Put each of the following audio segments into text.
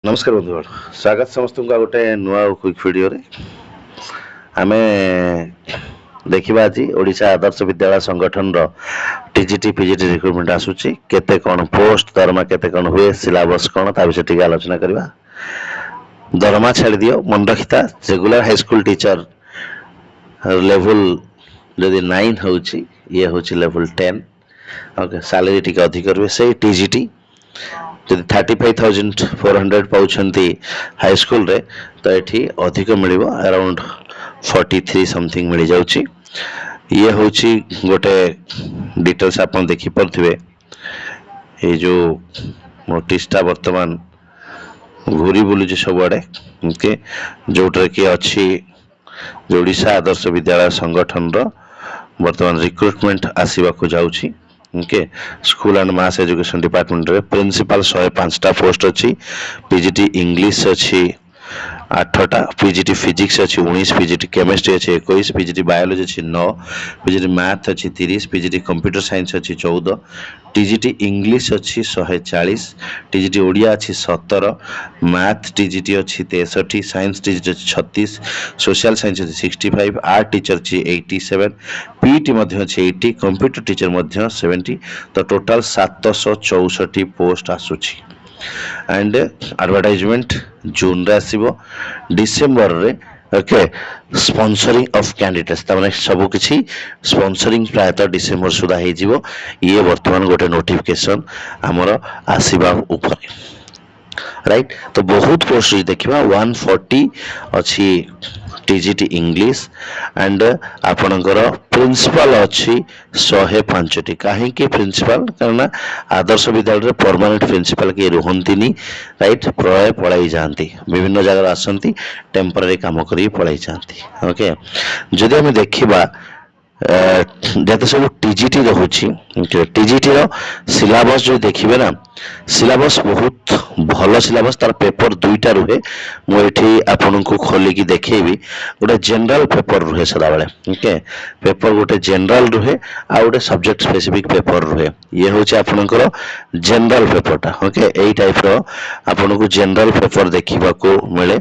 नमस्कार बंधुगण स्वागत समस्त को गोटे नुआ क्विक वीडियो रे आमे देखिबा आज ओडिशा आदर्श विद्यालय संगठन रो टीजीटी पीजीटी रिक्रुटमेंट आसुची केते कोन पोस्ट दरमा केते कोन हुए सिलेबस कोन ता विषय टिके आलोचना करबा। दरमा छाड़ दियो मन रखिता regular high school teacher level जदि 9 होची ये होची लेवल 10 ओके सैलरी टिके अधिक करबे से टीजीटी जदि 35,400 पाउछंती हाई स्कूल रे तो एठी अधिक मिलिबो अराउंड 43 समथिंग मिल जाउची। ये होची गोटे डिटेल्स आपन देखि परथिबे ए जो नोटिस ता वर्तमान घूरी बुलुची सबआडे ओके जोटर की अच्छी ओडिशा आदर्श विद्यालय संगठन रो वर्तमान रिक्रुटमेंट आसीबा को जाउची okay school and mass education department रे प्रिंसिपल 105 टा पोस्ट अच्छी पीजीटी इंग्लिश अच्छी 8टा पीजीटी फिजिक्स अच्छी 19 पीजीटी केमिस्ट्री अच्छी 21 पीजीटी बायोलॉजी अच्छी 9 पीजीटी मैथ अच्छी 30 पीजीटी कंप्यूटर साइंस अच्छी 14 टीजीटी इंग्लिश अच्छी 140 टीजीटी ओडिया अच्छी 17 मैथ टीजीटी अच्छी 63 साइंस टीजीटी अच्छी 36 सोशल साइंस अच्छी 65 आर्ट टीचर अच्छी 87 पीटी मध्य अच्छी 80 कंप्यूटर टीचर मध्य 70 तो टोटल 764 पोस्ट आसुची एंड एडवर्टाइजमेंट जून रे आसीबो डिसेंबर रे ओके स्पॉन्सरिंग ऑफ कैंडिडेट्स तमाने सब किछि स्पॉन्सरिंग प्रायतः डिसेंबर सुधा हे जिवो ये वर्तमान गोटे नोटिफिकेशन हमर आसीबा ऊपर राइट। तो बहुत पोस्ट देखिबा 140 अच्छी टीजीटी इंग्लिश एंड आपणकर प्रिंसिपल अच्छी 105 टी कहीं प्रिंसिपल कारण आदर्श विद्यालय रे परमानेंट प्रिंसिपल के रुहंतीनी राइट प्राय पळाई जांती विभिन्न जगह आसंती टेम्पररी काम करी पळाई जांती ओके। जदि हम देखिबा जते सब टीजीटी रहुची टीजीटी रो सिलेबस जो देखिबे ना सिलेबस बहुत भलो सिलेबस तार पेपर दुईटा रुहे मु एठी आपन को खोली की देखेबी गोटे जनरल पेपर रुहे सदा बेले ओके पेपर गोटे जनरल रुहे आ गोटे सब्जेक्ट स्पेसिफिक पेपर रुहे ये होचे आपनकर जनरल पेपरटा ओके एई टाइप रो आपन को जनरल पेपर देखिबा को मिले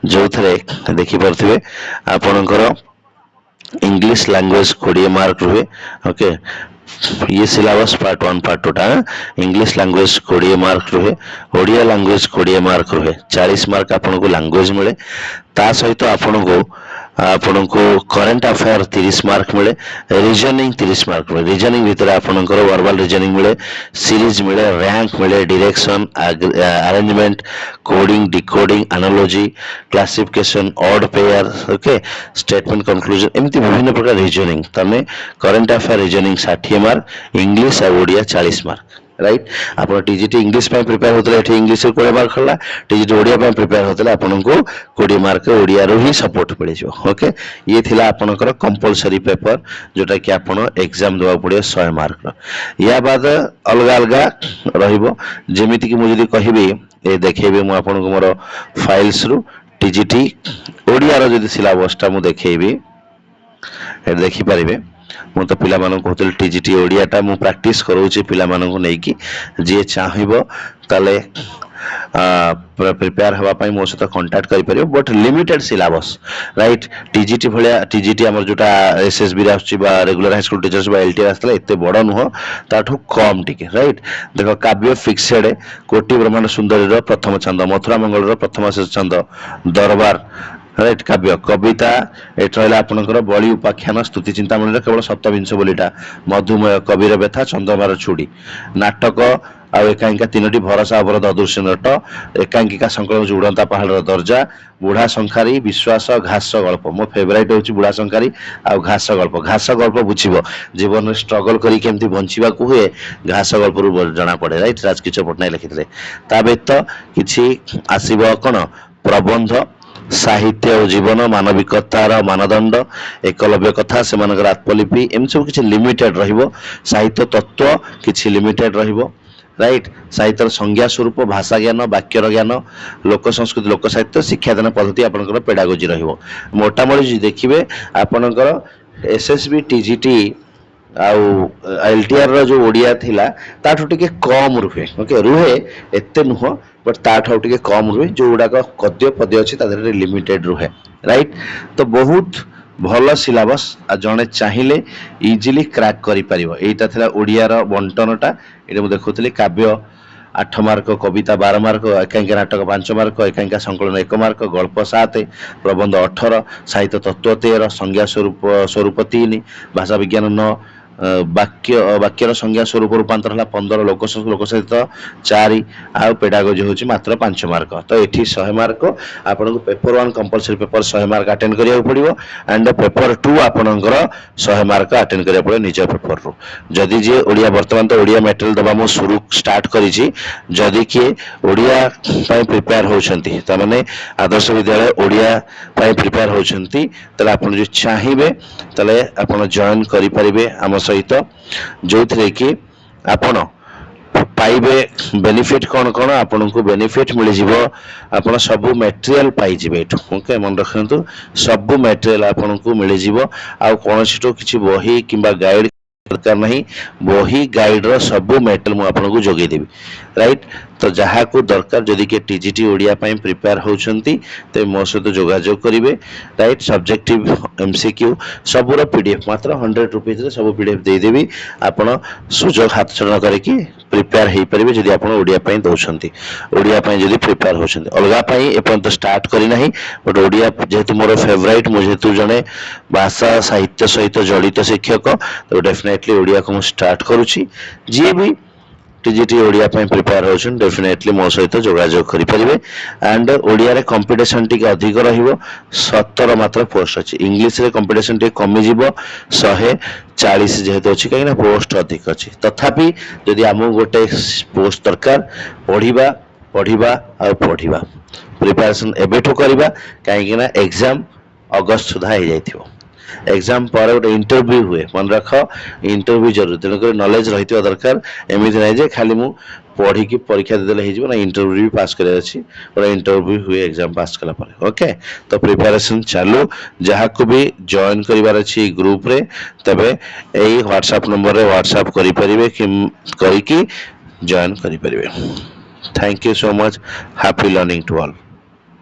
जो थरे देखि परथिबे आपनकर इंग्लिश लैंग्वेज 20 मार्क रुहे ओके ये सिलेबस पार्ट 1 पार्ट 2 टा इंग्लिश लैंग्वेज 20 मार्क रुहे ओडिया लैंग्वेज 20 मार्क रुहे 40 मार्क आपन को लैंग्वेज मिले ता सहित आपन को करंट अफेयर 30 मार्क मिले रीजनिंग 30 मार्क मिले रीजनिंग भीतर आपन को वर्बल रीजनिंग मिले सीरीज मिले रैंक मिले direction arrangement coding decoding analogy classification odd pair okay statement conclusion एमती विभिन्न प्रकार रीजनिंग तमे current affair reasoning 60 mark English और ओडिया 40 मार्क राइट। आपन टीजीटी इंग्लिश पे प्रिपेयर होतले एठी इंग्लिश को 20 मार्क खला टीजीटी ओडिया पे प्रिपेयर होतले आपन को 20 मार्क ओडिया रो ही सपोर्ट पड़े जो ओके ये थिला आपनकर कंपलसरी पेपर जोटा कि आपन एग्जाम देवा पड़े 100 मार्क रो या बाद अलग अलग रहिबो जेमिति कि मु जदी कहिबे ए देखेबे मु आपन को मोर फाइल्स रु टीजीटी ओडिया रो जदी सिलेबस ता मु देखेबे ए देखि परिबे मु तो पिला मानन कहतल टीजीटी ओडिया टा मु प्रैक्टिस करूची पिला मानन को नै कि जे चाहिबो तले प्रिपेयर हवा पई मो सहित कांटेक्ट करि परियो but limited syllabus right TGT भलिया टीजीटी हमर जोटा एसएसबी रे आछी बा रेगुलर हाई स्कूल टीचर्स बा एलटी आस्तले एते बड़ नुह ताठू कम टिके राइट। देखो काव्य फिक्सेड कोटि ब्रह्मांड सुंदरी रो प्रथम छंद मथुरा मंगल रो प्रथम छंद दरबार राइट काव्य कविता एट रहा आपनकर बलि उपाख्यान स्तुति चिंतामणि केवल सप्तविंश बोलीटा मधुमेह कविर व्यथा चंद्रमार छुड़ी नाटक आ एकांकिका 3टी भरसा अवरोध अदृश्य नट एकांकिका संकलन उड़ंता पहाड़ दर्जा बुढ़ा संखारी विश्वास घास गल्प मो फेवरेट होची बुढ़ा संखारी आ घास गल्प बुझिबो जीवन स्ट्रगल करी केमती बंचिबा को हुए घास गल्प रु जना पड़े राइट राजकिशोर पटनायक लिखिथिले ता व्यतीत किछि आसीबो कोन प्रबंध साहित्य और जीवन मानविकतार मानदंड एकलव्य कथा से आत्मलिपि एम सब किछि लिमिटेड रहिबो साहित्य तत्व किछि लिमिटेड रहिबो राइट साहित्य संज्ञा स्वरूप भाषा ज्ञान वाक्यर ज्ञान लोक संस्कृति लोक साहित्य शिक्षादान पद्धति आपनकर पेडागोजी रहिबो मोटामोटी देखिबे आपनकर एसएसबी टीजीटी ଆଉ LTR ର ଯୋଉ ଓଡ଼ିଆ ଥିଲା ତାଠୁ ଟିକେ କମ ରୁହେ। ଓକେ, ରୁହେ ଏତେ ନୁହଁ, ବଟ୍ ତାଠୁ ଆଉ ଟିକେ କମ ରୁହେ। ଯୋଉଗୁଡାକ ଗଦ୍ୟ ପଦ୍ୟ ଅଛି ତା ଦେହରେ ଲିମିଟେଡ ରୁହେ, ରାଇଟ୍। ତ ବହୁତ ଭଲ ସିଲାବସ୍, ଆଉ ଜଣେ ଚାହିଁଲେ ଇଜିଲି କ୍ରାକ୍ କରିପାରିବ। ଏଇଟା ଥିଲା ଓଡ଼ିଆର ବଣ୍ଟନଟା। ଏଇଟା ମୁଁ ଦେଖୁଥିଲି କାବ୍ୟ 8 ମାର୍କ, କବିତା 12 ମାର୍କ, ଏକାଙ୍କିକା ନାଟକ 5 ମାର୍କ, ଏକାଙ୍କିକା ସଂକଳନ 1 ମାର୍କ, ଗଳ୍ପ 7, ପ୍ରବନ୍ଧ 18, ସାହିତ୍ୟ ତତ୍ତ୍ୱ 13, ସଂଜ୍ଞା ସ୍ୱରୂପ 3, ଭାଷା ବିଜ୍ଞାନ 9, ବାକ୍ୟର ସଂଜ୍ଞା ସ୍ୱରୂପ ରୂପାନ୍ତର ହେଲା 15, ଲୋକ ସାହିତ୍ୟ 4, ଆଉ ପେଡାଗୋଜି ହେଉଛି ମାତ୍ର 5 ମାର୍କ। ତ ଏଠି 100 ମାର୍କ ଆପଣଙ୍କୁ paper 1 compulsory paper 100 mark attend କରିବାକୁ ପଡ଼ିବ, ଆଣ୍ଡ ପେପର 2 ଆପଣଙ୍କର 100 ମାର୍କ ଆଟେଣ୍ଡ କରିବାକୁ ପଡ଼ିବ ନିଜ ପେପରରୁ। ଯଦି ଯିଏ ଓଡ଼ିଆ, ବର୍ତ୍ତମାନ ତ ଓଡ଼ିଆ ମ୍ୟାଟେରିଆଲ ଦେବା ମୁଁ ଷ୍ଟାର୍ଟ କରିଛି, ଯଦି କିଏ ଓଡ଼ିଆ ପାଇଁ ପ୍ରିପେୟାର ହେଉଛନ୍ତି, ତାମାନେ ଆଦର୍ଶ ବିଦ୍ୟାଳୟ ଓଡ଼ିଆ ପାଇଁ ପ୍ରିପେୟାର ହେଉଛନ୍ତି, ତାହେଲେ ଆପଣ ଯଦି ଚାହିଁବେ ତାହେଲେ ଆପଣ ଜଏନ୍ କରିପାରିବେ ଆମ ସହିତ, ଯୋଉଥିରେ କି ଆପଣ ପାଇବେ ବେନିଫିଟ୍ କ'ଣ କ'ଣ। ଆପଣଙ୍କୁ ବେନିଫିଟ୍ ମିଳିଯିବ, ଆପଣ ସବୁ ମ୍ୟାଟେରିଆଲ ପାଇଯିବେ ଏଠୁ। ଓକେ, ମନେ ରଖନ୍ତୁ, ସବୁ ମ୍ୟାଟେରିଆଲ ଆପଣଙ୍କୁ ମିଳିଯିବ। ଆଉ କୌଣସିଠୁ କିଛି ବହି କିମ୍ବା ଗାଇଡ୍ ଦରକାର ନାହିଁ। ବହି ଗାଇଡ୍ର ସବୁ ମ୍ୟାଟେରିଆଲ ମୁଁ ଆପଣଙ୍କୁ ଯୋଗେଇଦେବି, ରାଇଟ୍। ତ ଯାହାକୁ ଦରକାର, ଯଦି କିଏ TGT ଓଡ଼ିଆ ପାଇଁ ପ୍ରିପେୟାର ହେଉଛନ୍ତି, ତେବେ ମୋ ସହିତ ଯୋଗାଯୋଗ କରିବେ, ରାଇଟ୍। ସବଜେକ୍ଟିଭ, MCQ ସବୁର PDF ମାତ୍ର 100 ରୁପିଜରେ ସବୁ PDF ଦେଇଦେବି। ଆପଣ ସୁଯୋଗ ହାତଛଡ଼ା କରିକି ପ୍ରିପେୟାର ହେଇପାରିବେ ଯଦି ଆପଣ ଓଡ଼ିଆ ପାଇଁ ଦେଉଛନ୍ତି, ଓଡ଼ିଆ ପାଇଁ ଯଦି ପ୍ରିପେୟାର ହେଉଛନ୍ତି। ଅଲଗା ପାଇଁ ଏପର୍ଯ୍ୟନ୍ତ ଷ୍ଟାର୍ଟ କରିନାହିଁ, ବଟ୍ ଓଡ଼ିଆ ଯେହେତୁ ମୋର ଫେଭରାଇଟ୍, ମୁଁ ଯେହେତୁ ଜଣେ ଭାଷା ସାହିତ୍ୟ ସହିତ ଜଡ଼ିତ ଶିକ୍ଷକ, ତ ଡେଫିନେଟଲି ଓଡ଼ିଆକୁ ମୁଁ ଷ୍ଟାର୍ଟ କରୁଛି। ଯିଏ ବି TGT ଓଡ଼ିଆ ପାଇଁ ପ୍ରିପେୟାର ହେଉଛନ୍ତି, ଡେଫିନେଟଲି ମୋ ସହିତ ଯୋଗାଯୋଗ କରିପାରିବେ। ଆଣ୍ଡ ଓଡ଼ିଆରେ କମ୍ପିଟିସନ୍ ଟିକେ ଅଧିକ ରହିବ, 17 ମାତ୍ର ପୋଷ୍ଟ ଅଛି। ଇଂଲିଶରେ କମ୍ପିଟିସନ୍ ଟିକେ କମିଯିବ, 140 ଯେହେତୁ ଅଛି, କାହିଁକିନା ପୋଷ୍ଟ ଅଧିକ ଅଛି। ତଥାପି ଯଦି ଆମକୁ ଗୋଟେ ପୋଷ୍ଟ ଦରକାର, ପଢ଼ିବା ପଢ଼ିବା ଆଉ ପଢ଼ିବା, ପ୍ରିପାରେସନ୍ ଏବେଠୁ କରିବା, କାହିଁକିନା ଏକ୍ଜାମ ଅଗଷ୍ଟ ସୁଦ୍ଧା ହେଇଯାଇଥିବ। ଏକ୍ଜାମ ପରେ ଗୋଟେ ଇଣ୍ଟରଭ୍ୟୁ ହୁଏ, ମନେ ରଖ, ଇଣ୍ଟରଭ୍ୟୁ ଜରୁରୀ। ତେଣୁକରି ନଲେଜ ରହିଥିବା ଦରକାର। ଏମିତି ନାହିଁ ଯେ ଖାଲି ମୁଁ ପଢ଼ିକି ପରୀକ୍ଷା ଦେଇଦେଲେ ହେଇଯିବ, ନା ଇଣ୍ଟରଭ୍ୟୁ ବି ପାସ୍ କରିବାର ଅଛି। ଗୋଟେ ଇଣ୍ଟରଭ୍ୟୁ ହୁଏ ଏକ୍ଜାମ ପାସ୍ କଲା ପରେ। ଓକେ, ତ ପ୍ରିପାରେସନ୍ ଚାଲୁ। ଯାହାକୁ ବି ଜଏନ୍ କରିବାର ଅଛି ଏଇ ଗ୍ରୁପରେ, ତେବେ ଏଇ ହ୍ୱାଟ୍ସଆପ୍ ନମ୍ବରରେ ହ୍ୱାଟ୍ସଆପ୍ କରିପାରିବେ, କରିକି ଜଏନ୍ କରିପାରିବେ। Thank you so much. Happy learning to all.